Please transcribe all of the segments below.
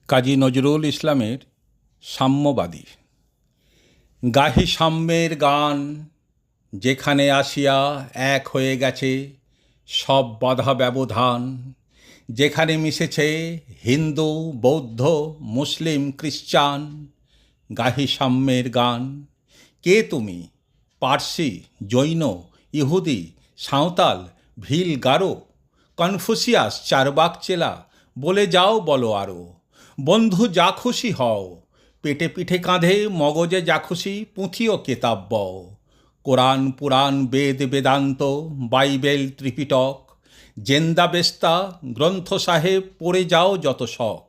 কাজী নজরুল ইসলামের সাম্যবাদী। গাহি সাম্যের গান, যেখানে আসিয়া এক হয়ে গেছে সব বাধা ব্যবধান, যেখানে মিশেছে হিন্দু, বৌদ্ধ, মুসলিম, খ্রিস্টান। গাহি সাম্যের গান। কে তুমি? পার্সি, জৈন, ইহুদি, সাঁওতাল, ভিল, গারো, কনফুসিয়াস, চারবাক চেলা, বলে যাও বলো আরও। বন্ধু যা খুশি হও, পেটে পিঠে কাঁধে মগজে যা খুশি পুঁথিও কেতাব বও। কোরআন, পুরাণ, বেদ, বেদান্ত, বাইবেল, ত্রিপিটক, জেন্দা বেস্তা, গ্রন্থ সাহেব পড়ে যাও যত শখ।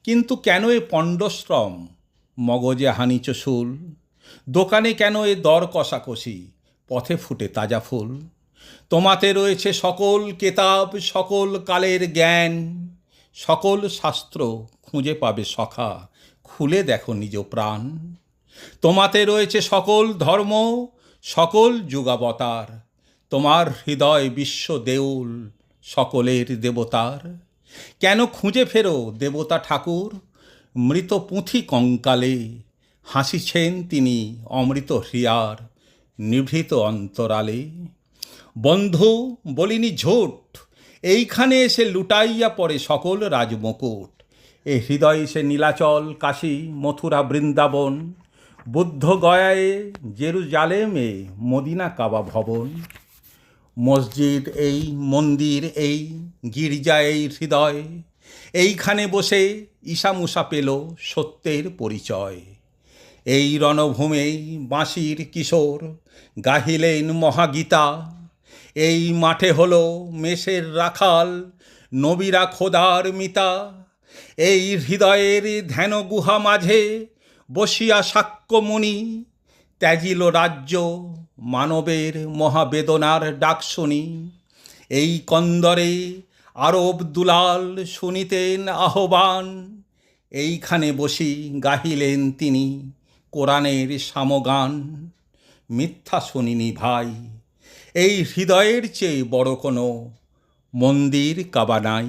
কিন্তু কেন এ পণ্ডশ্রম, মগজে হানিচ শুল? দোকানে কেন এ দর কষাকষি, পথে ফুটে তাজা ফুল? তোমাতে রয়েছে সকল কেতাব, সকল কালের জ্ঞান, সকল শাস্ত্র খুঁজে পাবে সখা, খুলে দেখো নিজ প্রাণ। তোমাতে রয়েছে সকল ধর্ম, সকল যুগাবতার, তোমার হৃদয় বিশ্ব দেউল, সকলের দেবতার। কেন খুঁজে ফেরো দেবতা ঠাকুর, মৃত পুঁথি কঙ্কালে? হাসিছেন তিনি অমৃত হৃয়ার, নিভৃত অন্তরালে। বন্ধু বলিনি ঝোট, এইখানে এসে লুটাইয়া পড়ে সকল রাজমুকুট। এ হৃদয়ে সে নীলাচল, কাশী, মথুরা, বৃন্দাবন, বুদ্ধ গয়ায়ে, জেরুজালেমে, মদিনা কাবা ভবন। মসজিদ এই, মন্দির এই, গির্জা এই হৃদয়, এইখানে বসে ঈশা মুসা পেল সত্যের পরিচয়। এই রণভূমেই বাঁশির কিশোর গাহিলেন মহাগীতা, এই মাঠে হলো মেষের রাখাল, নবীরা খোদার মিতা। এই হৃদয়ের ধ্যান গুহা মাঝে বসিয়া সাক্ষ্যমণি, ত্যাজিল রাজ্য মানবের মহাবেদনার ডাক শুনি। এই কন্দরে আরব দুলাল শুনিতেন আহ্বান, এইখানে বসি গাহিলেন তিনি কোরআনের সামগান। মিথ্যা শুনিনি ভাই, এই হৃদয়ের চেয়ে বড় কোনো মন্দির কাবা নাই।